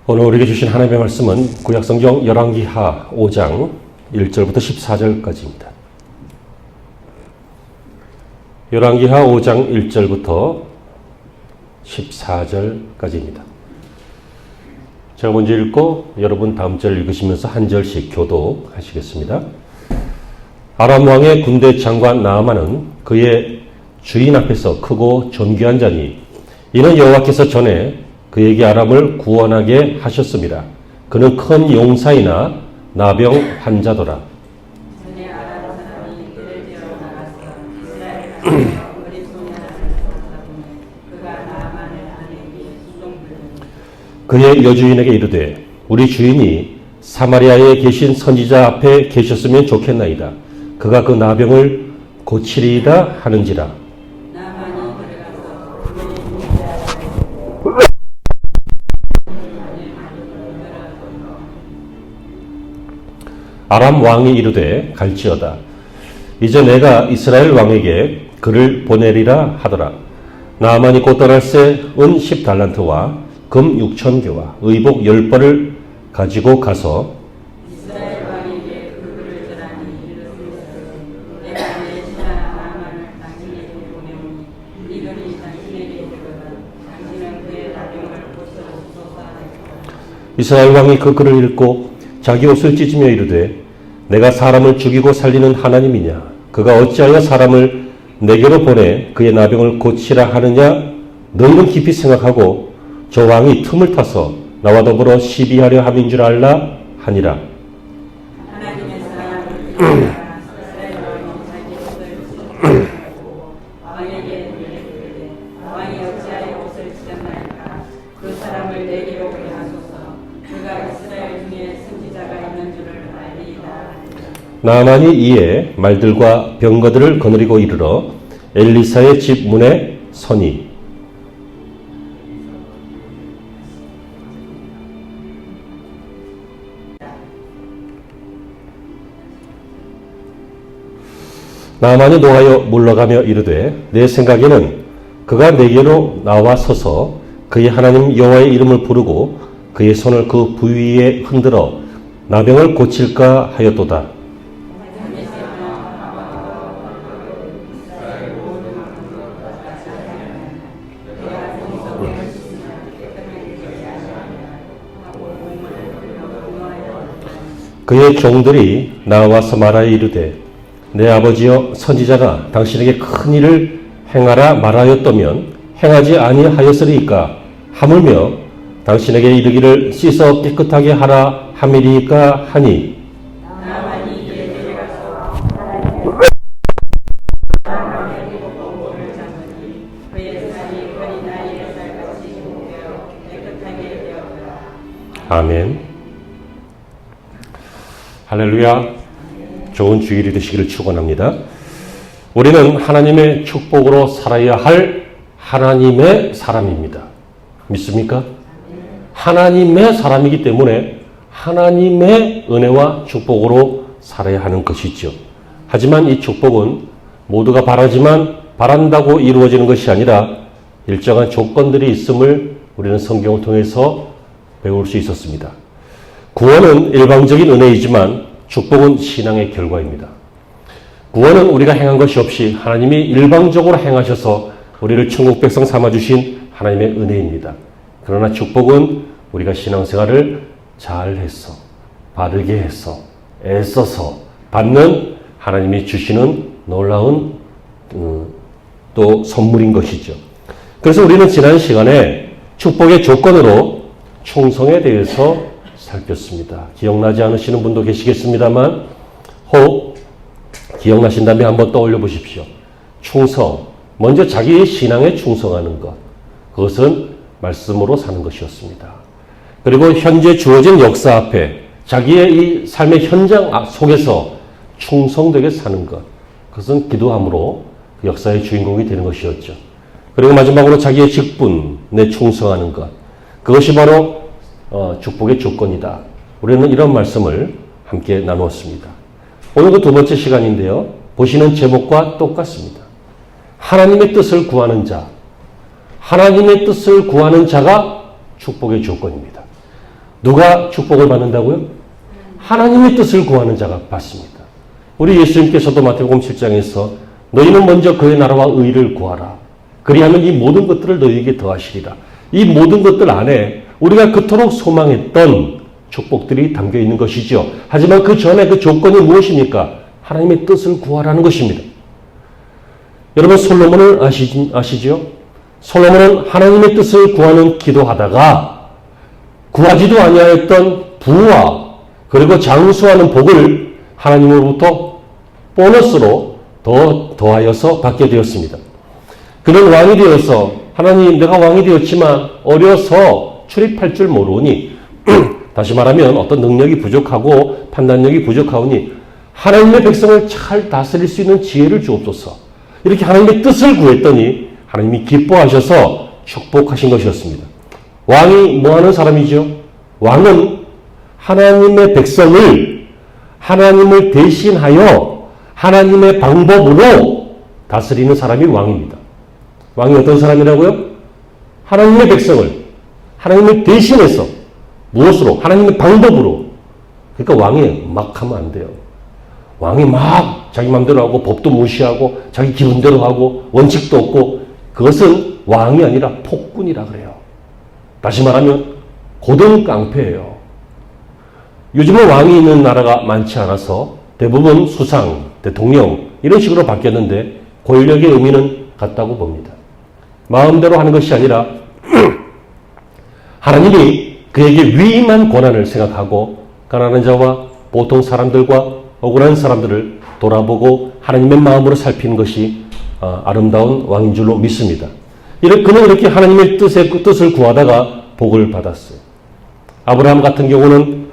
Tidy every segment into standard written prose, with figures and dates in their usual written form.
오늘 우리에게 주신 하나님의 말씀은 구약성경 열왕기하 5장 1절부터 14절까지입니다. 열왕기하 5장 1절부터 14절까지입니다. 제가 먼저 읽고 여러분 다음 절 읽으시면서 한 절씩 교독하시겠습니다. 아람 왕의 군대 장관 나아만은 그의 주인 앞에서 크고 존귀한 자니 이는 여호와께서 전에 그에게 아람을 구원하게 하셨습니다. 그는 큰 용사이나 나병 환자더라. 그의 여주인에게 이르되 우리 주인이 사마리아에 계신 선지자 앞에 계셨으면 좋겠나이다. 그가 그 나병을 고치리이다 하는지라. 아람 왕이 이르되 갈지어다. 이제 내가 이스라엘 왕에게 그를 보내리라 하더라. 나아만이 곧 떠날새 은 10달란트와 금 6,000개와 의복 10벌을 가지고 가서 이스라엘 왕에게 그를 전하니 이르되 내가 내 신하 나아만을 당신에게 보내오니 이들이 당신에게 이르거든 당신은 그의 나병을 고쳐주소서 하였다. 이스라엘 왕이 그 글을 읽고 자기 옷을 찢으며 이르되 내가 사람을 죽이고 살리는 하나님이냐? 그가 어찌하여 사람을 내게로 보내 그의 나병을 고치라 하느냐? 너희는 깊이 생각하고 저 왕이 틈을 타서 나와 더불어 시비하려 함인 줄 알라 하니라. 하나님의 사람을 이스라엘 왕이 자기 옷을 찢고 왕에게 이르되 왕이 어찌하여 옷을 찢었나이까? 그 사람을 내게로 오게 하소서. 그가 이스라엘 중에 선지자가 있는 줄을 알리이다. 나아만이 이에 말들과 병거들을 거느리고 이르러 엘리사의 집 문에 서니 나아만이 노하여 물러가며 이르되 내 생각에는 그가 내게로 나와 서서 그의 하나님 여호와의 이름을 부르고 그의 손을 그 부위에 흔들어 나병을 고칠까 하였도다. 그의 종들이 나와서 말하여 이르되 내 아버지여 선지자가 당신에게 큰 일을 행하라 말하였다면 행하지 아니하였으리이까? 하물며 당신에게 이르기를 씻어 깨끗하게 하라 함이리이까 하니 나아만이 이에 데려가서 몸을 잡으니 그의 살이 어린 아이의 살같이 되어 깨끗하게 되었더라. 아멘. 할렐루야. 좋은 주일이 되시기를 축원합니다. 우리는 하나님의 축복으로 살아야 할 하나님의 사람입니다. 믿습니까? 하나님의 사람이기 때문에 하나님의 은혜와 축복으로 살아야 하는 것이죠. 하지만 이 축복은 모두가 바라지만 바란다고 이루어지는 것이 아니라 일정한 조건들이 있음을 우리는 성경을 통해서 배울 수 있었습니다. 구원은 일방적인 은혜이지만 축복은 신앙의 결과입니다. 구원은 우리가 행한 것이 없이 하나님이 일방적으로 행하셔서 우리를 천국 백성 삼아주신 하나님의 은혜입니다. 그러나 축복은 우리가 신앙생활을 잘해서 바르게 해서 애써서 받는 하나님이 주시는 놀라운 또 선물인 것이죠. 그래서 우리는 지난 시간에 축복의 조건으로 충성에 대해서 살폈습니다. 기억나지 않으시는 분도 계시겠습니다만 혹 기억나신다면 한번 떠올려 보십시오. 충성, 먼저 자기의 신앙에 충성하는 것, 그것은 말씀으로 사는 것이었습니다. 그리고 현재 주어진 역사 앞에 자기의 이 삶의 현장 속에서 충성되게 사는 것, 그것은 기도함으로 그 역사의 주인공이 되는 것이었죠. 그리고 마지막으로 자기의 직분에 충성하는 것, 그것이 바로 축복의 조건이다. 우리는 이런 말씀을 함께 나누었습니다. 오늘도 두 번째 시간인데요. 보시는 제목과 똑같습니다. 하나님의 뜻을 구하는 자, 하나님의 뜻을 구하는 자가 축복의 조건입니다. 누가 축복을 받는다고요? 하나님의 뜻을 구하는 자가 받습니다. 우리 예수님께서도 마태복음 7장에서 너희는 먼저 그의 나라와 의를 구하라. 그리하면 이 모든 것들을 너희에게 더하시리라. 이 모든 것들 안에 우리가 그토록 소망했던 축복들이 담겨 있는 것이죠. 하지만 그 전에 그 조건이 무엇입니까? 하나님의 뜻을 구하라는 것입니다. 여러분 솔로몬을 아시죠? 솔로몬은 하나님의 뜻을 구하는 기도하다가 구하지도 아니하였던 부와 그리고 장수하는 복을 하나님으로부터 보너스로 더하여서 받게 되었습니다. 그는 왕이 되어서 하나님 내가 왕이 되었지만 어려서 출입할 줄 모르니 다시 말하면 어떤 능력이 부족하고 판단력이 부족하오니 하나님의 백성을 잘 다스릴 수 있는 지혜를 주옵소서. 이렇게 하나님의 뜻을 구했더니 하나님이 기뻐하셔서 축복하신 것이었습니다. 왕이 뭐하는 사람이죠? 왕은 하나님의 백성을 하나님을 대신하여 하나님의 방법으로 다스리는 사람이 왕입니다. 왕이 어떤 사람이라고요? 하나님의 백성을 하나님을 대신해서 무엇으로? 하나님의 방법으로. 그러니까 왕이 막 하면 안 돼요. 왕이 막 자기 마음대로 하고 법도 무시하고 자기 기분대로 하고 원칙도 없고 그것은 왕이 아니라 폭군이라 그래요. 다시 말하면 고등 깡패예요. 요즘은 왕이 있는 나라가 많지 않아서 대부분 수상, 대통령 이런 식으로 바뀌었는데 권력의 의미는 같다고 봅니다. 마음대로 하는 것이 아니라 하나님이 그에게 위임한 권한을 생각하고 가난한 자와 보통 사람들과 억울한 사람들을 돌아보고 하나님의 마음으로 살피는 것이 아름다운 왕인 줄로 믿습니다. 그는 이렇게 하나님의 뜻을 구하다가 복을 받았어요. 아브라함 같은 경우는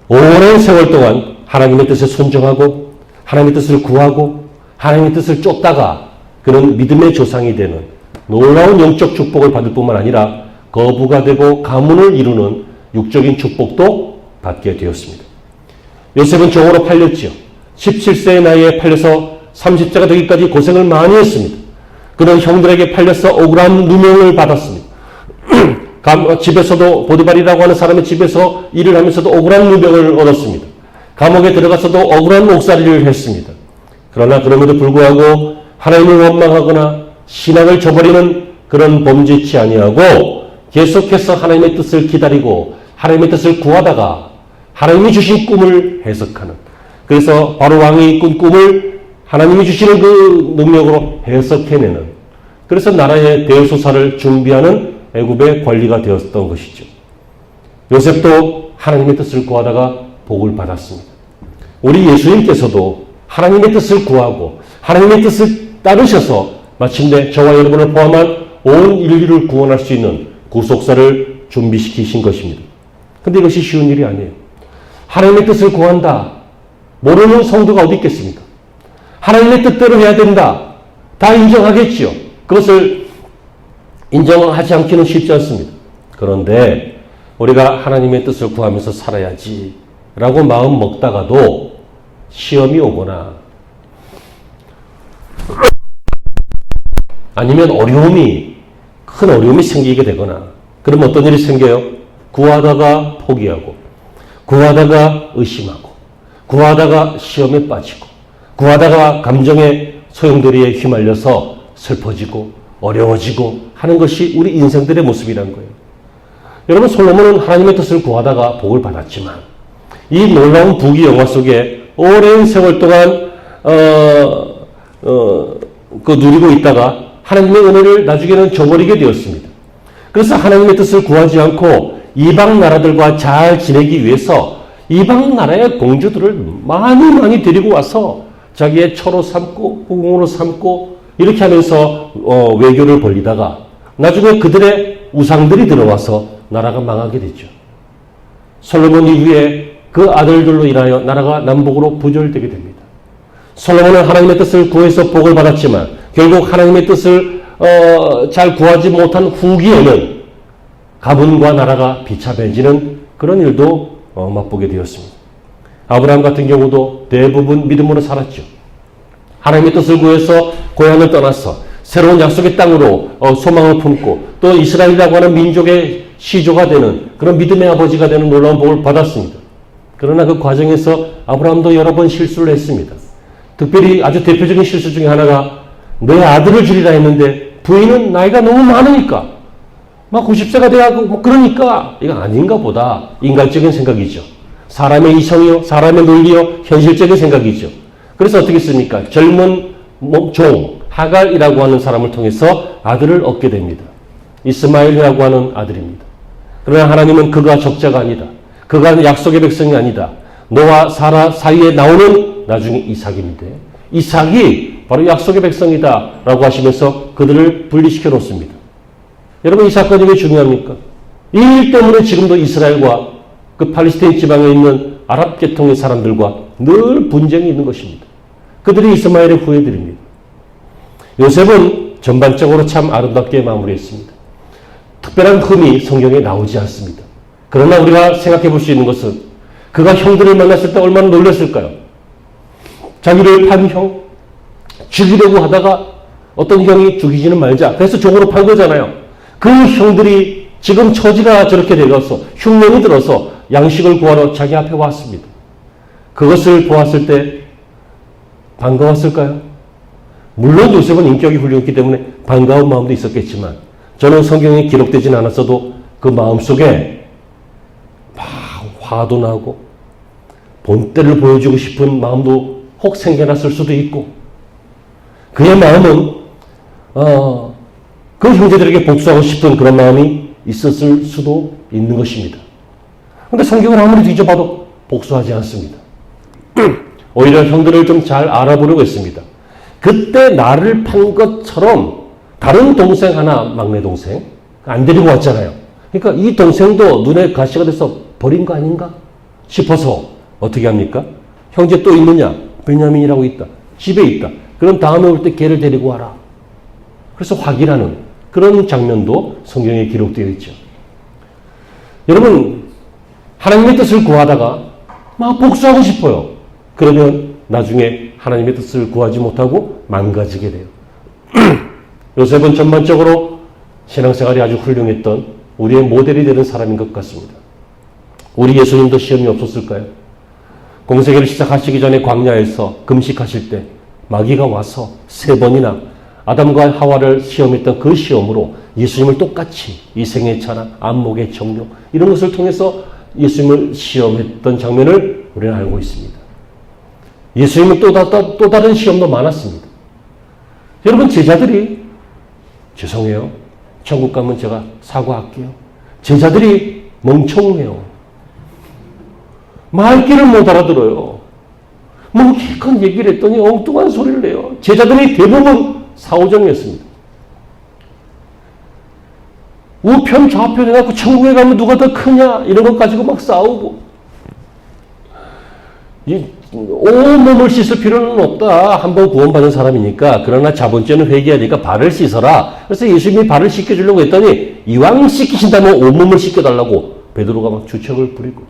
오랜 세월 동안 하나님의 뜻에 순종하고 하나님의 뜻을 구하고 하나님의 뜻을 쫓다가 그는 믿음의 조상이 되는 놀라운 영적 축복을 받을 뿐만 아니라 거부가 되고 가문을 이루는 육적인 축복도 받게 되었습니다. 요셉은 종으로 팔렸지요. 17세의 나이에 팔려서 30세가 되기까지 고생을 많이 했습니다. 그는 형들에게 팔려서 억울한 누명을 받았습니다. 집에서도 보디발이라고 하는 사람의 집에서 일을 하면서도 억울한 누명을 얻었습니다. 감옥에 들어가서도 억울한 옥살이를 했습니다. 그러나 그럼에도 불구하고 하나님을 원망하거나 신앙을 저버리는 그런 범죄치 아니하고 계속해서 하나님의 뜻을 기다리고 하나님의 뜻을 구하다가 하나님이 주신 꿈을 해석하는, 그래서 바로 왕이 꾼 꿈을 하나님이 주시는 그 능력으로 해석해내는, 그래서 나라의 대소사를 준비하는 애굽의 관리가 되었던 것이죠. 요셉도 하나님의 뜻을 구하다가 복을 받았습니다. 우리 예수님께서도 하나님의 뜻을 구하고 하나님의 뜻을 따르셔서 마침내 저와 여러분을 포함한 온 인류를 구원할 수 있는 구속사를 준비시키신 것입니다. 근데 이것이 쉬운 일이 아니에요. 하나님의 뜻을 구한다. 모르는 성도가 어디 있겠습니까? 하나님의 뜻대로 해야 된다. 다 인정하겠지요. 그것을 인정하지 않기는 쉽지 않습니다. 그런데 우리가 하나님의 뜻을 구하면서 살아야지 라고 마음 먹다가도 시험이 오거나 아니면 큰 어려움이 생기게 되거나 그러면 어떤 일이 생겨요? 구하다가 포기하고 구하다가 의심하고 구하다가 시험에 빠지고 구하다가 감정의 소용돌이에 휘말려서 슬퍼지고 어려워지고 하는 것이 우리 인생들의 모습이란 거예요. 여러분, 솔로몬은 하나님의 뜻을 구하다가 복을 받았지만 이 놀라운 부귀 영화 속에 오랜 세월 동안 누리고 있다가 하나님의 은혜를 나중에는 저버리게 되었습니다. 그래서 하나님의 뜻을 구하지 않고 이방 나라들과 잘 지내기 위해서 이방 나라의 공주들을 많이 데리고 와서 자기의 처로 삼고 후궁으로 삼고 이렇게 하면서 외교를 벌리다가 나중에 그들의 우상들이 들어와서 나라가 망하게 됐죠. 솔로몬 이후에 그 아들들로 인하여 나라가 남북으로 부절되게 됩니다. 솔로몬은 하나님의 뜻을 구해서 복을 받았지만 결국 하나님의 뜻을 잘 구하지 못한 후기에는 가문과 나라가 비참해지는 그런 일도 맛보게 되었습니다. 아브라함 같은 경우도 대부분 믿음으로 살았죠. 하나님의 뜻을 구해서 고향을 떠나서 새로운 약속의 땅으로 소망을 품고 또 이스라엘이라고 하는 민족의 시조가 되는 그런 믿음의 아버지가 되는 놀라운 복을 받았습니다. 그러나 그 과정에서 아브라함도 여러 번 실수를 했습니다. 특별히 아주 대표적인 실수 중에 하나가 내 아들을 주리라 했는데 부인은 나이가 너무 많으니까 막 90세가 돼가고 그러니까 이거 아닌가 보다. 인간적인 생각이죠. 사람의 이성이요, 사람의 논리요, 현실적인 생각이죠. 그래서 어떻게 했습니까? 젊은 종 하갈이라고 하는 사람을 통해서 아들을 얻게 됩니다. 이스마엘이라고 하는 아들입니다. 그러나 하나님은 그가 적자가 아니다. 그가 약속의 백성이 아니다. 너와 사라 사이에 나오는 나중에 이삭인데 이삭이 바로 약속의 백성이다 라고 하시면서 그들을 분리시켜 놓습니다. 여러분 이 사건이 왜 중요합니까? 이 일 때문에 지금도 이스라엘과 그 팔레스타인 지방에 있는 아랍 계통의 사람들과 늘 분쟁이 있는 것입니다. 그들이 이스마엘의 후예들입니다. 요셉은 전반적으로 참 아름답게 마무리했습니다. 특별한 흠이 성경에 나오지 않습니다. 그러나 우리가 생각해 볼 수 있는 것은 그가 형들을 만났을 때 얼마나 놀랐을까요? 자기를 판 형, 죽이려고 하다가 어떤 형이 죽이지는 말자. 그래서 종으로 판 거잖아요. 그 형들이 지금 처지가 저렇게 되어서 흉년이 들어서 양식을 구하러 자기 앞에 왔습니다. 그것을 보았을 때 반가웠을까요? 물론 요셉은 인격이 훌륭했기 때문에 반가운 마음도 있었겠지만 저는 성경에 기록되진 않았어도 그 마음속에 막 화도 나고 본때를 보여주고 싶은 마음도 혹 생겨났을 수도 있고 그의 마음은 그 형제들에게 복수하고 싶은 그런 마음이 있었을 수도 있는 것입니다. 그런데 성경을 아무리 뒤져봐도 복수하지 않습니다. 오히려 형들을 좀 잘 알아보려고 했습니다. 그때 나를 판 것처럼 다른 동생 하나, 막내 동생 안 데리고 왔잖아요. 그러니까 이 동생도 눈에 가시가 돼서 버린 거 아닌가 싶어서 어떻게 합니까? 형제 또 있느냐? 베냐민이라고 있다. 집에 있다. 그럼 다음에 올 때 걔를 데리고 와라. 그래서 확인하는 그런 장면도 성경에 기록되어 있죠. 여러분 하나님의 뜻을 구하다가 막 복수하고 싶어요. 그러면 나중에 하나님의 뜻을 구하지 못하고 망가지게 돼요. 요셉은 전반적으로 신앙생활이 아주 훌륭했던 우리의 모델이 되는 사람인 것 같습니다. 우리 예수님도 시험이 없었을까요? 공생애를 시작하시기 전에 광야에서 금식하실 때 마귀가 와서 3번이나 아담과 하와를 시험했던 그 시험으로 예수님을 똑같이 이생의 차나 안목의 정욕 이런 것을 통해서 예수님을 시험했던 장면을 우리는 알고 있습니다. 예수님은 또 다른 시험도 많았습니다. 여러분 제자들이 죄송해요. 천국 가면 제가 사과할게요. 제자들이 멍청해요. 말귀를 못 알아들어요. 뭐 기껏 얘기를 했더니 엉뚱한 소리를 내요. 제자들이 대부분 사오정이었습니다. 우편 좌편 해갖고 천국에 가면 누가 더 크냐 이런 것 가지고 막 싸우고 온몸을 씻을 필요는 없다. 한번 구원받은 사람이니까. 그러나 자본죄는 회개하니까 발을 씻어라. 그래서 예수님이 발을 씻겨주려고 했더니 이왕 씻기신다면 온몸을 씻겨달라고 베드로가 막 주책을 부리고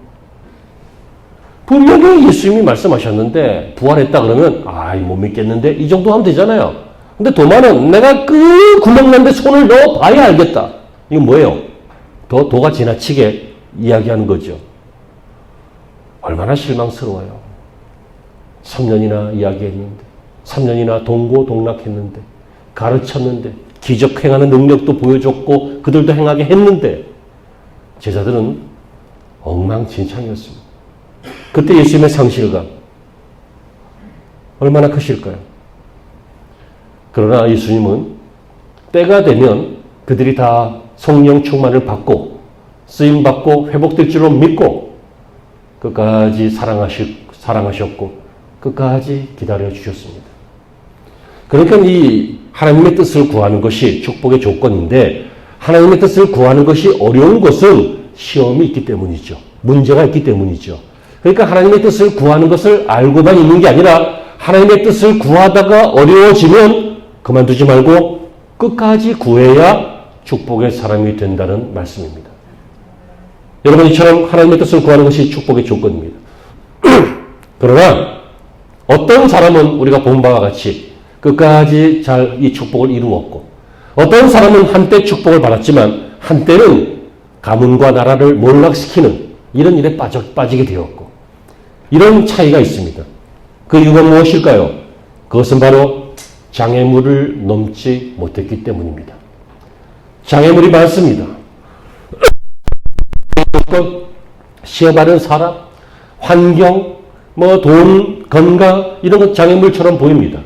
분명히 예수님이 말씀하셨는데 부활했다 그러면 못 믿겠는데 이 정도 하면 되잖아요. 근데 도마는 내가 그 구멍 난데 손을 넣어봐야 알겠다. 이건 뭐예요? 도가 지나치게 이야기하는 거죠. 얼마나 실망스러워요. 3년이나 이야기했는데 3년이나 동고동락했는데 가르쳤는데 기적 행하는 능력도 보여줬고 그들도 행하게 했는데 제자들은 엉망진창이었습니다. 그때 예수님의 상실감 얼마나 크실까요? 그러나 예수님은 때가 되면 그들이 다 성령 충만을 받고 쓰임받고 회복될 줄로 믿고 끝까지 사랑하셨고 끝까지 기다려주셨습니다. 그러니까 이 하나님의 뜻을 구하는 것이 축복의 조건인데 하나님의 뜻을 구하는 것이 어려운 것은 시험이 있기 때문이죠. 문제가 있기 때문이죠. 그러니까 하나님의 뜻을 구하는 것을 알고만 있는 게 아니라 하나님의 뜻을 구하다가 어려워지면 그만두지 말고 끝까지 구해야 축복의 사람이 된다는 말씀입니다. 여러분 이처럼 하나님의 뜻을 구하는 것이 축복의 조건입니다. 그러나 어떤 사람은 우리가 본 바와 같이 끝까지 잘 이 축복을 이루었고 어떤 사람은 한때 축복을 받았지만 한때는 가문과 나라를 몰락시키는 이런 일에 빠지게 되었고, 이런 차이가 있습니다. 그 이유가 무엇일까요? 그것은 바로 장애물을 넘지 못했기 때문입니다. 장애물이 많습니다. 시험하는 사람, 환경, 돈, 건강 이런 것 장애물처럼 보입니다.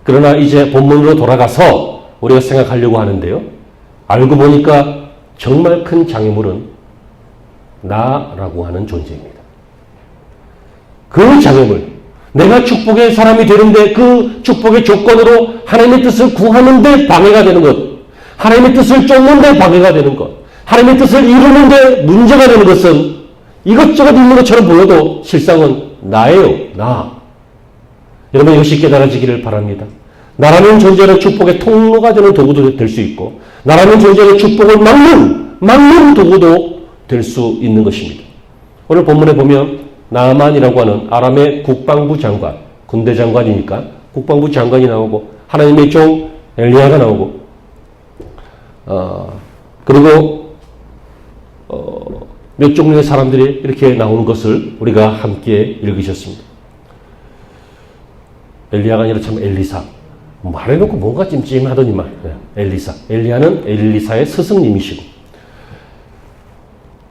그러나 이제 본문으로 돌아가서 우리가 생각하려고 하는데요. 알고 보니까 정말 큰 장애물은 나라고 하는 존재입니다. 그 장애물, 내가 축복의 사람이 되는데 그 축복의 조건으로 하나님의 뜻을 구하는데 방해가 되는 것, 하나님의 뜻을 쫓는데 방해가 되는 것, 하나님의 뜻을 이루는데 문제가 되는 것은 이것저것 있는 것처럼 보여도 실상은 나예요. 나. 여러분 이것이 깨달아지기를 바랍니다. 나라는 존재는 축복의 통로가 되는 도구도 될 수 있고, 나라는 존재는 축복을 막는 도구도 될 수 있는 것입니다. 오늘 본문에 보면 나만이라고 하는 아람의 국방부 장관, 군대 장관이니까 국방부 장관이 나오고, 하나님의 종 엘리야가 나오고, 그리고 몇 종류의 사람들이 이렇게 나오는 것을 우리가 함께 읽으셨습니다. 엘리야가 아니라 참 엘리사. 말해놓고 뭔가 찜찜하더니만. 엘리사. 엘리야는 엘리사의 스승님이시고.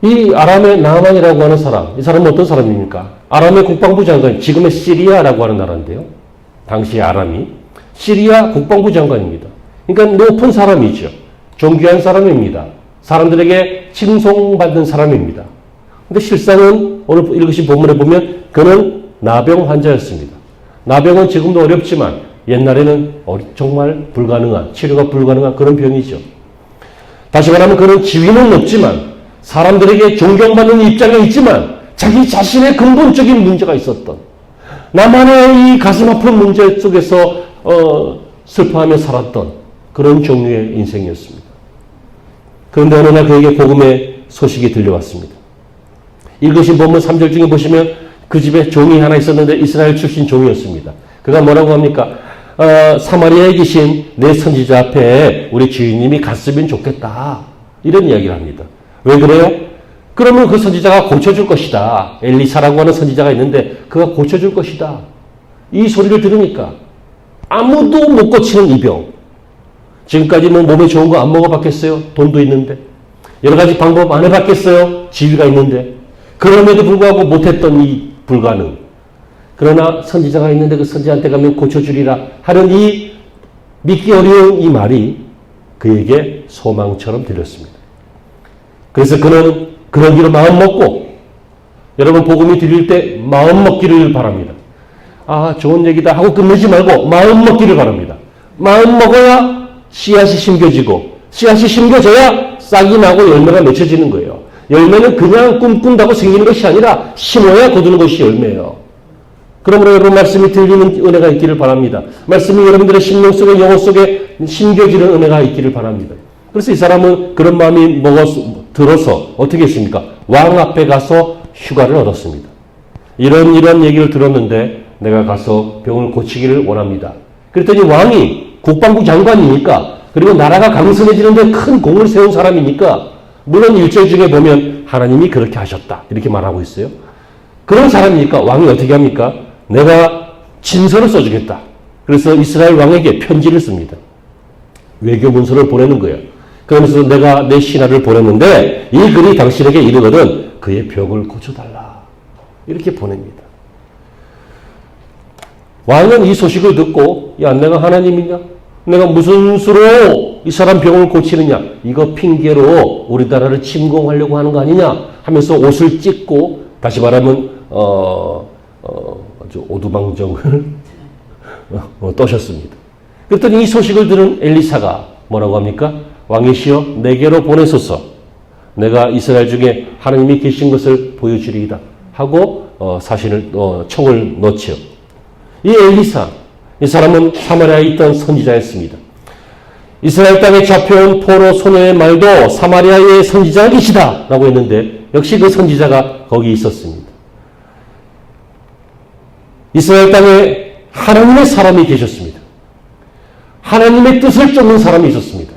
이 아람의 나만이라고 하는 사람, 이 사람은 어떤 사람입니까? 아람의 국방부 장관, 지금의 시리아라고 하는 나라인데요. 당시 아람이 시리아 국방부 장관입니다. 그러니까 높은 사람이죠. 존귀한 사람입니다. 사람들에게 칭송받는 사람입니다. 근데 실상은 오늘 읽으신 본문에 보면 그는 나병 환자였습니다. 나병은 지금도 어렵지만 옛날에는 정말 불가능한, 치료가 불가능한 그런 병이죠. 다시 말하면 그는 지위는 높지만 사람들에게 존경받는 입장에 있지만 자기 자신의 근본적인 문제가 있었던, 나만의 이 가슴 아픈 문제 속에서 슬퍼하며 살았던 그런 종류의 인생이었습니다. 그런데 어느 날 그에게 복음의 소식이 들려왔습니다. 읽으신 본문 3절 중에 보시면 그 집에 종이 하나 있었는데 이스라엘 출신 종이었습니다. 그가 뭐라고 합니까? 사마리아에 계신 내 선지자 앞에 우리 주인님이 갔으면 좋겠다. 이런 이야기를 합니다. 왜 그래요? 그러면 그 선지자가 고쳐줄 것이다. 엘리사라고 하는 선지자가 있는데 그가 고쳐줄 것이다. 이 소리를 들으니까 아무도 못 고치는 이 병. 지금까지 몸에 좋은 거 안 먹어봤겠어요? 돈도 있는데. 여러 가지 방법 안 해봤겠어요? 지위가 있는데. 그럼에도 불구하고 못했던 이 불가능. 그러나 선지자가 있는데 그 선지자한테 가면 고쳐주리라 하는 이 믿기 어려운 이 말이 그에게 소망처럼 들렸습니다. 그래서 그는 그러기로 마음 먹고, 여러분 복음이 들릴 때 마음 먹기를 바랍니다. 좋은 얘기다 하고 끝내지 말고 마음 먹기를 바랍니다. 마음 먹어야 씨앗이 심겨지고, 씨앗이 심겨져야 싹이 나고 열매가 맺혀지는 거예요. 열매는 그냥 꿈꾼다고 생기는 것이 아니라 심어야 거두는 것이 열매예요. 그러므로 여러분 말씀이 들리는 은혜가 있기를 바랍니다. 말씀이 여러분들의 심령 속에, 영혼 속에 심겨지는 은혜가 있기를 바랍니다. 그래서 이 사람은 그런 마음이 들어서 어떻게 했습니까? 왕 앞에 가서 휴가를 얻었습니다. 이런 얘기를 들었는데 내가 가서 병을 고치기를 원합니다. 그랬더니 왕이 국방부 장관이니까, 그리고 나라가 강성해지는데 큰 공을 세운 사람이니까, 물론 1절 중에 보면 하나님이 그렇게 하셨다 이렇게 말하고 있어요. 그런 사람이니까 왕이 어떻게 합니까? 내가 진서를 써주겠다. 그래서 이스라엘 왕에게 편지를 씁니다. 외교 문서를 보내는 거예요. 그러면서 내가 내 신하를 보냈는데 이 글이 당신에게 이르거든 그의 병을 고쳐달라. 이렇게 보냅니다. 왕은 이 소식을 듣고, 야, 내가 하나님이냐? 내가 무슨 수로 이 사람 병을 고치느냐? 이거 핑계로 우리나라를 침공하려고 하는 거 아니냐? 하면서 옷을 찢고, 다시 말하면 아주 오두방정을 떠셨습니다. 그랬더니 이 소식을 들은 엘리사가 뭐라고 합니까? 왕이시여 내게로 보내소서. 내가 이스라엘 중에 하나님이 계신 것을 보여주리이다 하고 총을 놓지요. 이 엘리사, 이 사람은 사마리아에 있던 선지자였습니다. 이스라엘 땅에 잡혀온 포로 소녀의 말도 사마리아의 선지자가 계시다 라고 했는데 역시 그 선지자가 거기 있었습니다. 이스라엘 땅에 하나님의 사람이 계셨습니다. 하나님의 뜻을 쫓는 사람이 있었습니다.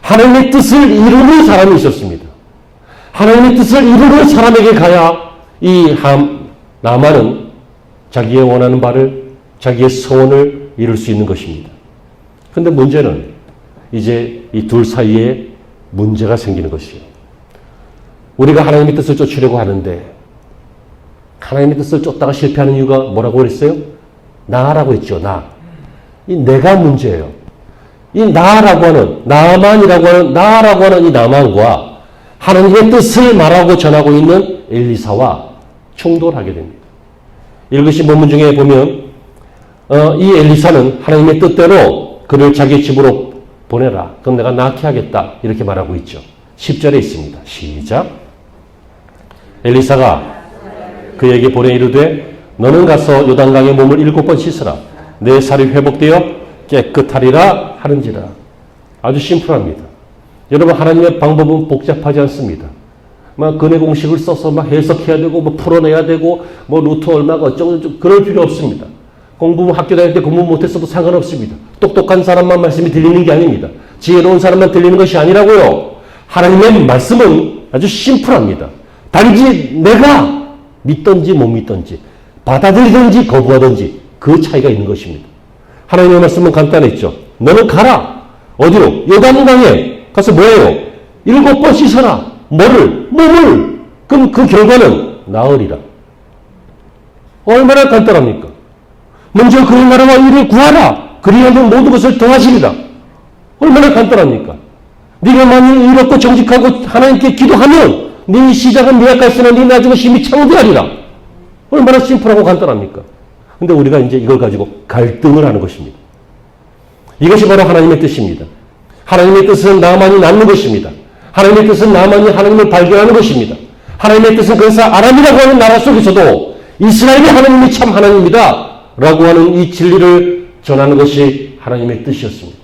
하나님의 뜻을 이루는 사람이 있었습니다. 하나님의 뜻을 이루는 사람에게 가야 이 나만은 자기의 원하는 바를, 자기의 소원을 이룰 수 있는 것입니다. 그런데 문제는 이제 이 둘 사이에 문제가 생기는 것이에요. 우리가 하나님의 뜻을 쫓으려고 하는데 하나님의 뜻을 쫓다가 실패하는 이유가 뭐라고 그랬어요? 나라고 했죠. 이 내가 문제예요. 이 나라고 하는, 나만이라고 하는, 나라고 하는 이 나만과 하나님의 뜻을 말하고 전하고 있는 엘리사와 충돌하게 됩니다. 읽으신 본문 중에 보면 이 엘리사는 하나님의 뜻대로 그를 자기 집으로 보내라. 그럼 내가 낳게 하겠다. 이렇게 말하고 있죠. 10절에 있습니다. 시작. 엘리사가 그에게 보내 이르되 너는 가서 요단강에 몸을 7번 씻으라. 내 살이 회복되어 깨끗하리라 하는지라. 아주 심플합니다. 여러분 하나님의 방법은 복잡하지 않습니다. 막 근해 공식을 써서 막 해석해야 되고 뭐 풀어내야 되고 뭐 루트 얼마가 어쩌고 그럴 필요 없습니다. 공부 학교 다닐 때 공부 못했어도 상관없습니다. 똑똑한 사람만 말씀이 들리는 게 아닙니다. 지혜로운 사람만 들리는 것이 아니라고요. 하나님의 말씀은 아주 심플합니다. 단지 내가 믿든지 못 믿든지 받아들이든지 거부하든지 그 차이가 있는 것입니다. 하나님의 말씀은 간단했죠. 너는 가라. 어디로? 요단강에 가서 뭐예요? 7번 씻어라. 뭐를? 몸을. 그럼 그 결과는 나으리라. 얼마나 간단합니까? 먼저 그의 나라와 의를 구하라. 그리하면 모든 것을 더하시리라. 얼마나 간단합니까? 네가 만일 의롭고 정직하고 하나님께 기도하면 네 시작은 미약할으나 네 나중에 힘이 창대하리라. 얼마나 심플하고 간단합니까? 근데 우리가 이제 이걸 가지고 갈등을 하는 것입니다. 이것이 바로 하나님의 뜻입니다. 하나님의 뜻은 나만이 낳는 것입니다. 하나님의 뜻은 나만이 하나님을 발견하는 것입니다. 하나님의 뜻은 그래서 아람이라고 하는 나라 속에서도 이스라엘이 하나님이 참 하나님이다 라고 하는 이 진리를 전하는 것이 하나님의 뜻이었습니다.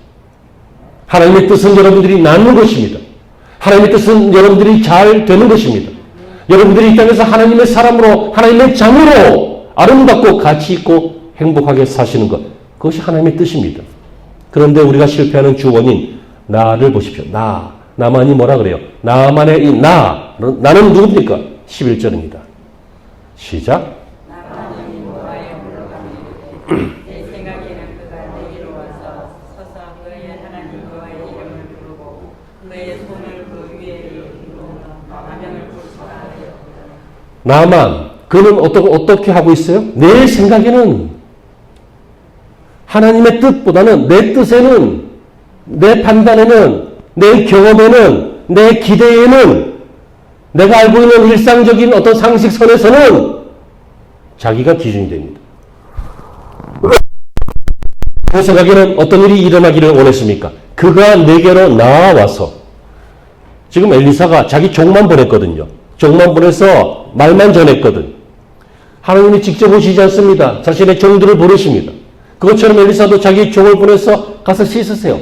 하나님의 뜻은 여러분들이 낳는 것입니다. 하나님의 뜻은 여러분들이 잘 되는 것입니다. 여러분들이 이 땅에서 하나님의 사람으로 하나님의 자녀로 아름답고 가치 있고 행복하게 사시는 것, 그것이 하나님의 뜻입니다. 그런데 우리가 실패하는 주 원인, 나를 보십시오. 나만이 뭐라 그래요? 나만의 이 나는 누굽니까? 11절입니다. 시작. 내 생각에는 그가 내게로 와서 서서 그의 하나님 여호와의 이름을 부르고 그의 손을 그 위에 이루어 나병을 고치라 하였다. 나만 그는 어떻게 하고 있어요? 내 생각에는 하나님의 뜻보다는 내 뜻에는 내 판단에는 내 경험에는 내 기대에는 내가 알고 있는 일상적인 어떤 상식선에서는 자기가 기준이 됩니다. 그 생각에는 어떤 일이 일어나기를 원했습니까? 그가 내게로 나와서 지금 엘리사가 자기 종만 보냈거든요. 종만 보내서 말만 전했거든. 하나님이 직접 오시지 않습니다. 자신의 종들을 보내십니다. 그것처럼 엘리사도 자기 종을 보내서 가서 씻으세요.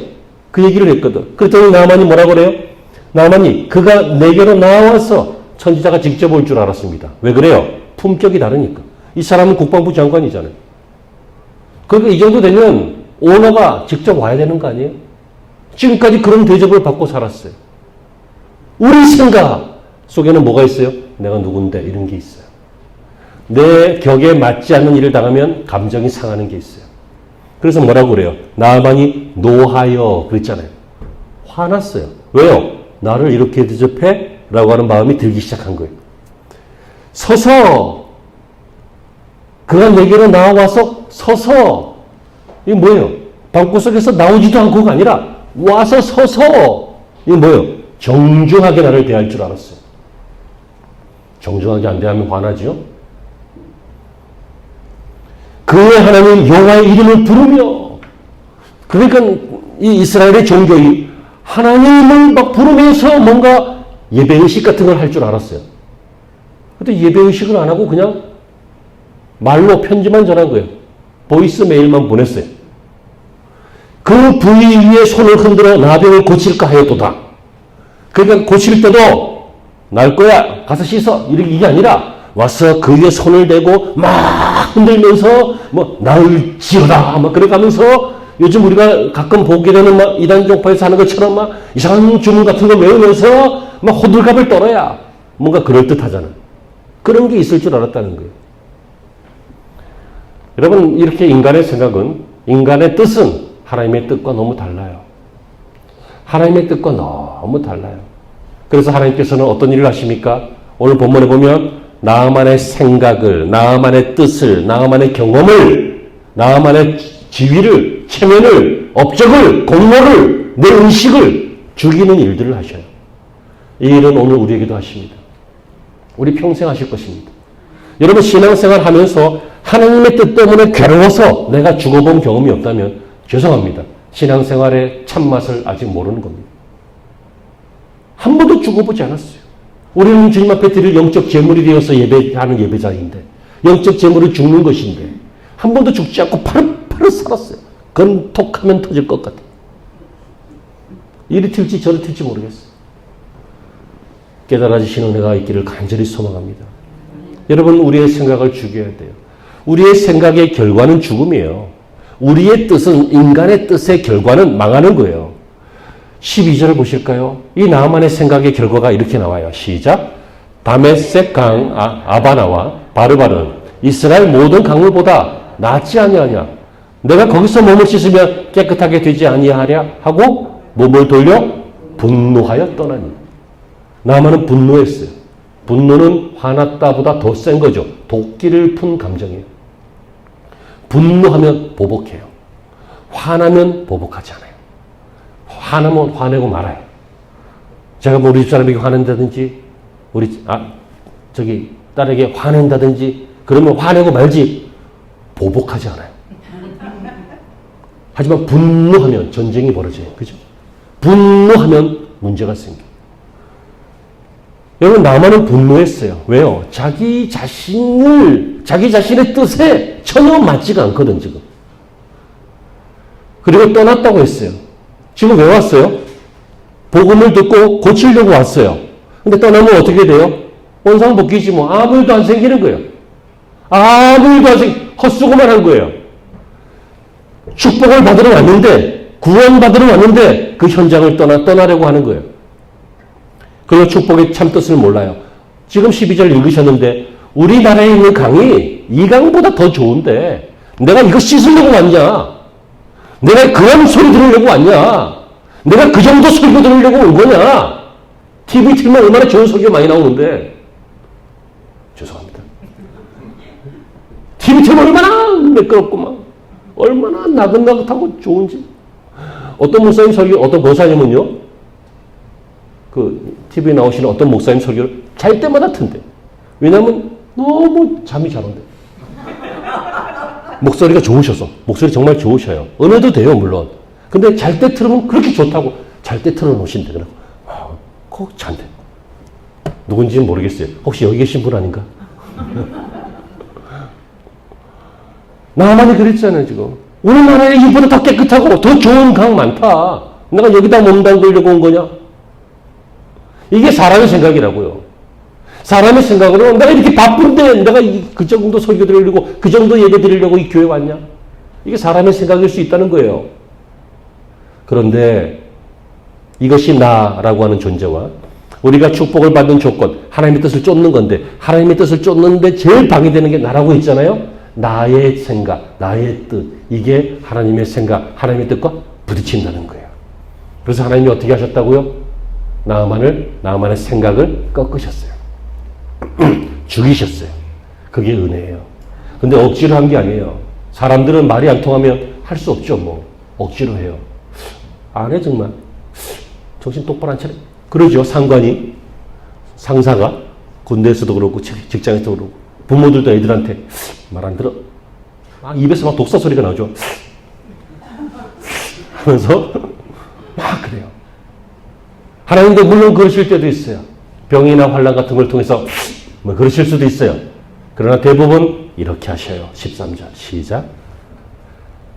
그 얘기를 했거든. 그랬더니 나만이 뭐라고 그래요? 나만이 그가 내게로 나와서 선지자가 직접 올 줄 알았습니다. 왜 그래요? 품격이 다르니까. 이 사람은 국방부 장관이잖아요. 그러니까 이 정도 되면 오너가 직접 와야 되는 거 아니에요? 지금까지 그런 대접을 받고 살았어요. 우리 생각 속에는 뭐가 있어요? 내가 누군데 이런 게 있어요. 내 격에 맞지 않는 일을 당하면 감정이 상하는 게 있어요. 그래서 뭐라고 그래요? 나만이 노하여 그랬잖아요. 화났어요. 왜요? 나를 이렇게 대접해? 라고 하는 마음이 들기 시작한 거예요. 서서 그가 내게로 나와서 서서 이게 뭐예요? 방구석에서 나오지도 않고가 아니라 와서 서서 이게 뭐예요? 정중하게 나를 대할 줄 알았어요. 정중하게 안 대하면 화나지요? 그의 하나님 여호와의 이름을 부르며 그러니까 이 이스라엘의 종교이 하나님을 막 부르면서 뭔가 예배의식 같은 걸 할 줄 알았어요. 근데 예배의식을 안 하고 그냥 말로 편지만 전한 거예요. 보이스 메일만 보냈어요. 그 부위 위에 손을 흔들어 나병을 고칠까 하였도다. 그러니까 고칠 때도 날 거야 가서 씻어 이게 아니라 와서 그 위에 손을 대고 막 흔들면서 뭐 나을지어다 막 그래 가면서 요즘 우리가 가끔 보게 되는 막 이단 종파에서 하는 것처럼 막 이상한 주문 같은 거 외우면서 막 호들갑을 떨어야 뭔가 그럴듯하잖아. 그런 게 있을 줄 알았다는 거예요. 여러분, 이렇게 인간의 생각은, 인간의 뜻은 하나님의 뜻과 너무 달라요. 하나님의 뜻과 너무 달라요. 그래서 하나님께서는 어떤 일을 하십니까? 오늘 본문에 보면 나만의 생각을, 나만의 뜻을, 나만의 경험을, 나만의 지위를, 체면을, 업적을, 공로를, 내 의식을 죽이는 일들을 하셔요. 이 일은 오늘 우리에게도 하십니다. 우리 평생 하실 것입니다. 여러분, 신앙생활 하면서 하나님의 뜻 때문에 괴로워서 내가 죽어본 경험이 없다면 죄송합니다. 신앙생활의 참맛을 아직 모르는 겁니다. 한 번도 죽어보지 않았어요. 우리는 주님 앞에 드릴 영적 제물이 되어서 예배하는 예배자인데, 영적 제물이 죽는 것인데 한 번도 죽지 않고 파릇파릇 살았어요. 그건 톡하면 터질 것 같아요. 이리 튈지 저리 튈지 모르겠어요. 깨달아지시는 은혜가 있기를 간절히 소망합니다. 여러분, 우리의 생각을 죽여야 돼요. 우리의 생각의 결과는 죽음이에요. 우리의 뜻은, 인간의 뜻의 결과는 망하는 거예요. 12절을 보실까요? 이 나만의 생각의 결과가 이렇게 나와요. 시작. 다메섹 강 아바나와 바르바른 이스라엘 모든 강물보다 낫지 아니하냐. 내가 거기서 몸을 씻으면 깨끗하게 되지 아니하랴 하고 몸을 돌려 분노하여 떠나니. 나만은 분노했어요. 분노는 화났다보다 더 센 거죠. 도끼를 푼 감정이에요. 분노하면 보복해요. 화나면 보복하지 않아요. 화나면 화내고 말아요. 제가 뭐 우리 집사람에게 화낸다든지, 딸에게 화낸다든지, 그러면 화내고 말지, 보복하지 않아요. 하지만 분노하면 전쟁이 벌어져요. 그죠? 분노하면 문제가 생겨요. 여러분, 나만은 분노했어요. 왜요? 자기 자신의 뜻에 전혀 맞지가 않거든, 지금. 그리고 떠났다고 했어요. 지금 왜 왔어요? 복음을 듣고 고치려고 왔어요. 근데 떠나면 어떻게 돼요? 원상복귀지 뭐. 아무 일도 안 생기는 거예요. 아무 일도 안 헛수고만 한 거예요. 축복을 받으러 왔는데, 구원받으러 왔는데 그 현장을 떠나려고 하는 거예요. 그리고 축복의 참뜻을 몰라요. 지금 12절 읽으셨는데 우리나라에 있는 강이 이 강보다 더 좋은데 내가 이거 씻으려고 왔냐? 내가 그런 소리 들으려고 왔냐? 내가 그 정도 설교 들으려고 온 거냐? TV 틀면 얼마나 좋은 설교 많이 나오는데. 죄송합니다. TV 틀면 얼마나 매끄럽구만. 얼마나 나긋나긋하고 좋은지. 어떤 목사님 설교, 어떤 목사님은요, TV에 나오시는 어떤 목사님 설교를 잘 때마다 튼대. 왜냐하면 너무 잠이 잘 온대. 목소리가 좋으셔서. 목소리 정말 좋으셔요. 은혜도 돼요, 물론. 근데 잘 때 틀으면 그렇게 좋다고 잘 때 틀어놓으신대. 그래서 꼭 잔대. 누군지는 모르겠어요. 혹시 여기 계신 분 아닌가? 나만이 그랬잖아요, 지금. 우리나라에 이보다 더 깨끗하고 더 좋은 강 많다. 내가 여기다 몸 담그려고 온 거냐? 이게 사람의 생각이라고요. 사람의 생각으로 내가 이렇게 바쁜데 내가 그 정도 설교 드리려고, 그 정도 예배 드리려고 이 교회 왔냐? 이게 사람의 생각일 수 있다는 거예요. 그런데 이것이 나라고 하는 존재와 우리가 축복을 받는 조건, 하나님의 뜻을 쫓는 건데, 하나님의 뜻을 쫓는데 제일 방해되는 게 나라고 했잖아요. 나의 생각, 나의 뜻, 이게 하나님의 생각, 하나님의 뜻과 부딪힌다는 거예요. 그래서 하나님이 어떻게 하셨다고요? 나만의 생각을 꺾으셨어요. 죽이셨어요. 그게 은혜예요. 근데 억지로 한 게 아니에요. 사람들은 말이 안 통하면 할 수 없죠, 뭐. 억지로 해요. 안 해, 정말. 정신 똑바로 안 차려. 그러죠, 상관이. 상사가. 군대에서도 그렇고, 직장에서도 그렇고. 부모들도 애들한테 말 안 들어. 입에서 막 독사 소리가 나죠. 하면서 막 그래요. 하나님도 물론 그러실 때도 있어요. 병이나 환난 같은 걸 통해서 뭐 그러실 수도 있어요. 그러나 대부분 이렇게 하셔요. 13절 시작.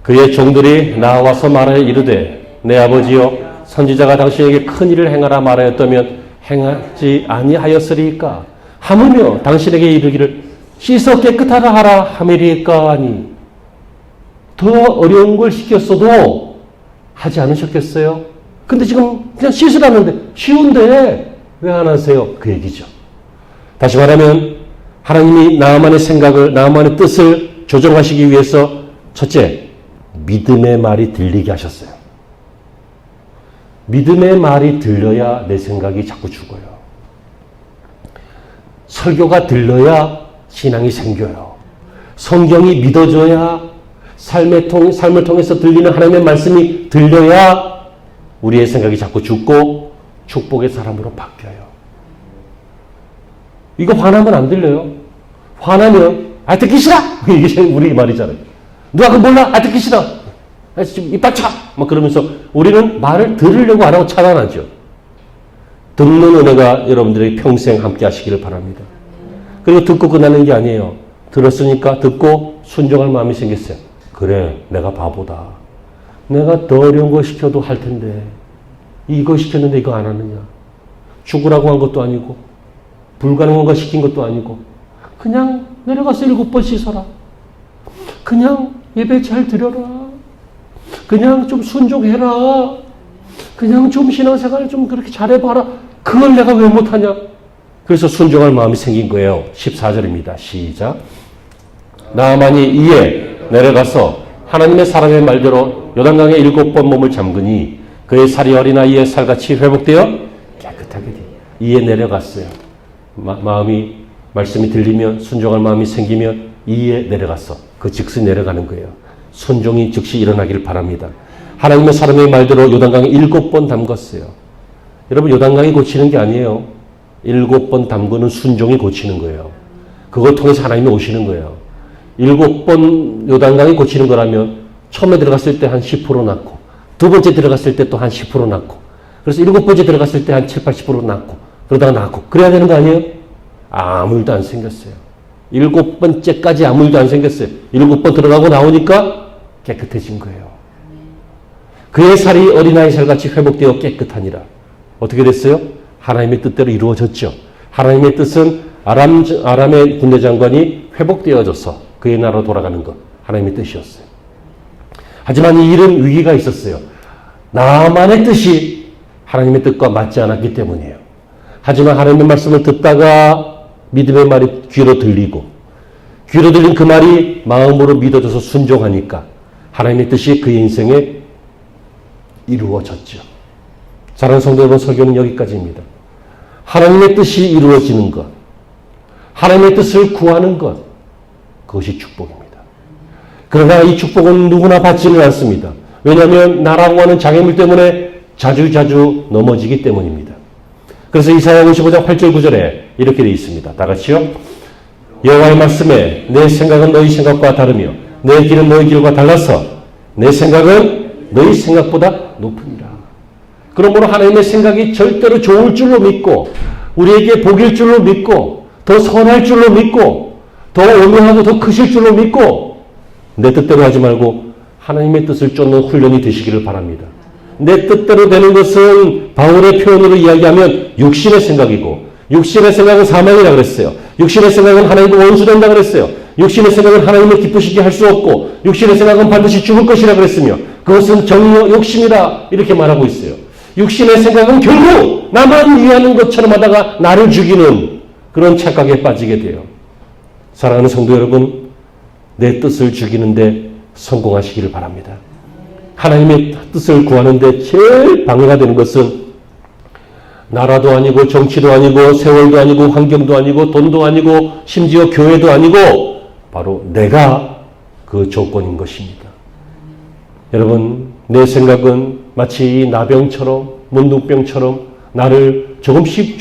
그의 종들이 나와서 말하여 이르되 내 아버지여 선지자가 당신에게 큰 일을 행하라 말하였다면 행하지 아니하였으리까? 하물며 당신에게 이르기를 씻어 깨끗하라 하라 하매리까 하니. 더 어려운 걸 시켰어도 하지 않으셨겠어요? 근데 지금 그냥 씻으라는데 쉬운데 왜 안 하세요? 그 얘기죠. 다시 말하면 하나님이 나만의 생각을, 나만의 뜻을 조정하시기 위해서 첫째, 믿음의 말이 들리게 하셨어요. 믿음의 말이 들려야 내 생각이 자꾸 죽어요. 설교가 들려야 신앙이 생겨요. 성경이 믿어져야 삶을 통해서 들리는 하나님의 말씀이 들려야 우리의 생각이 자꾸 죽고 축복의 사람으로 바뀌어요. 이거 화나면 안 들려요. 화나면 듣기 싫어! 이게 우리 말이잖아요. 누가 그거 몰라? 듣기 싫어! 지금 이빨 차! 막 그러면서 우리는 말을 들으려고 안 하고 차단하죠. 듣는 은혜가 여러분들에게 평생 함께 하시기를 바랍니다. 그리고 듣고 끝나는 게 아니에요. 들었으니까 듣고 순종할 마음이 생겼어요. 그래, 내가 바보다. 내가 더 어려운 거 시켜도 할 텐데 이거 시켰는데 이거 안 하느냐. 죽으라고 한 것도 아니고 불가능한 거 시킨 것도 아니고 그냥 내려가서 7번 씻어라. 그냥 예배 잘 드려라. 그냥 좀 순종해라. 그냥 좀 신앙생활 좀 그렇게 잘해봐라. 그걸 내가 왜 못하냐. 그래서 순종할 마음이 생긴 거예요. 14절입니다. 시작. 나아만이 이에 내려가서 하나님의 사람의 말대로 요단강에 7번 몸을 잠그니 그의 살이 어린아이의 살같이 회복되어 깨끗하게 되 이에 내려갔어요. 말씀이 들리면 순종할 마음이 생기면 이에 내려갔어. 그 즉시 내려가는 거예요. 순종이 즉시 일어나기를 바랍니다. 하나님의 사람의 말대로 요단강에 7번 담갔어요. 여러분 요단강이 고치는 게 아니에요. 7번 담그는 순종이 고치는 거예요. 그걸 통해서 하나님이 오시는 거예요. 7번 요단강이 고치는 거라면 처음에 들어갔을 때 한 10% 낳고 두 번째 들어갔을 때 또 한 10% 낳고 그래서 7번째 들어갔을 때 한 7, 80% 낳고 그러다가 낳고 그래야 되는 거 아니에요? 아무 일도 안 생겼어요. 7번째까지 아무 일도 안 생겼어요. 7번 들어가고 나오니까 깨끗해진 거예요. 그의 살이 어린아이 살같이 회복되어 깨끗하니라. 어떻게 됐어요? 하나님의 뜻대로 이루어졌죠. 하나님의 뜻은 아람의 군대 장관이 회복되어져서 그의 나라로 돌아가는 것. 하나님의 뜻이었어요. 하지만 이 일은 위기가 있었어요. 나만의 뜻이 하나님의 뜻과 맞지 않았기 때문이에요. 하지만 하나님의 말씀을 듣다가 믿음의 말이 귀로 들리고 귀로 들린 그 말이 마음으로 믿어져서 순종하니까 하나님의 뜻이 그의 인생에 이루어졌죠. 사랑하는 성도 여러분, 설교는 여기까지입니다. 하나님의 뜻이 이루어지는 것, 하나님의 뜻을 구하는 것, 그것이 축복입니다. 그러나 이 축복은 누구나 받지는 않습니다. 왜냐하면 나라고 하는 장애물 때문에 자주 넘어지기 때문입니다. 그래서 이사야 55장 8절 9절에 이렇게 되어 있습니다. 다 같이요. 여호와의 말씀에 내 생각은 너희 생각과 다르며 내 길은 너희 길과 달라서 내 생각은 너희 생각보다 높으니라. 그러므로 하나님의 생각이 절대로 좋을 줄로 믿고 우리에게 복일 줄로 믿고 더 선할 줄로 믿고 더 오묘하고 더 크실 줄로 믿고 내 뜻대로 하지 말고 하나님의 뜻을 쫓는 훈련이 되시기를 바랍니다. 내 뜻대로 되는 것은 바울의 표현으로 이야기하면 육신의 생각이고 육신의 생각은 사망이라 그랬어요. 육신의 생각은 하나님과 원수된다 그랬어요. 육신의 생각은 하나님을 기쁘시게 할 수 없고 육신의 생각은 반드시 죽을 것이라 그랬으며 그것은 정욕, 욕심이다 이렇게 말하고 있어요. 육신의 생각은 결국 나만 위하는 것처럼 하다가 나를 죽이는 그런 착각에 빠지게 돼요. 사랑하는 성도 여러분, 내 뜻을 죽이는데 성공하시기를 바랍니다. 하나님의 뜻을 구하는데 제일 방해가 되는 것은 나라도 아니고 정치도 아니고 세월도 아니고 환경도 아니고 돈도 아니고 심지어 교회도 아니고 바로 내가 그 조건인 것입니다. 여러분, 내 생각은 마치 이 나병처럼 문둥병처럼 나를 조금씩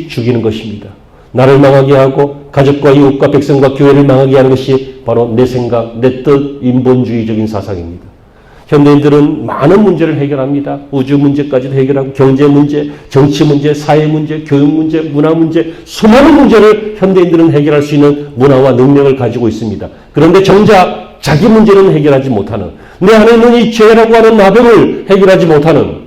죽이는 것입니다. 나를 망하게 하고 가족과 이웃과 백성과 교회를 망하게 하는 것이 바로 내 생각, 내 뜻, 인본주의적인 사상입니다. 현대인들은 많은 문제를 해결합니다. 우주 문제까지도 해결하고 경제 문제, 정치 문제, 사회 문제, 교육 문제, 문화 문제, 수많은 문제를 현대인들은 해결할 수 있는 문화와 능력을 가지고 있습니다. 그런데 정작 자기 문제는 해결하지 못하는 내 안에 있는 이 죄라고 하는 나병을 해결하지 못하는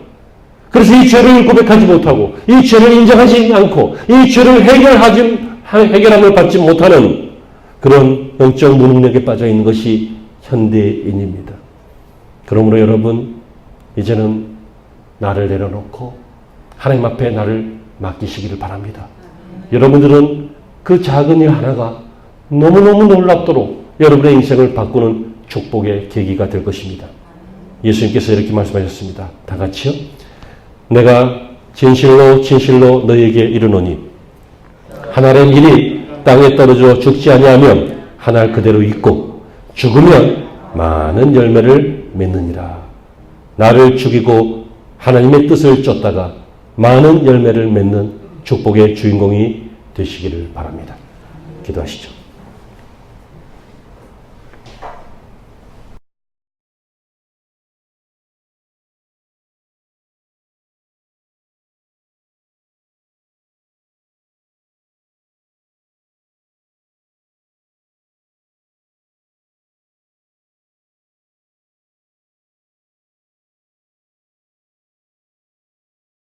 그래서 이 죄를 고백하지 못하고 이 죄를 인정하지 않고 이 죄를 해결함을 받지 못하는 그런 영적 무능력에 빠져 있는 것이 현대인입니다. 그러므로 여러분 이제는 나를 내려놓고 하나님 앞에 나를 맡기시기를 바랍니다. 여러분들은 그 작은 일 하나가 너무너무 놀랍도록 여러분의 인생을 바꾸는 축복의 계기가 될 것입니다. 예수님께서 이렇게 말씀하셨습니다. 다 같이요. 내가 진실로 진실로 너희에게 이르노니 한 알의 밀이 땅에 떨어져 죽지 아니하면 한 알 그대로 있고 죽으면 많은 열매를 맺느니라. 나를 죽이고 하나님의 뜻을 쫓다가 많은 열매를 맺는 축복의 주인공이 되시기를 바랍니다. 기도하시죠.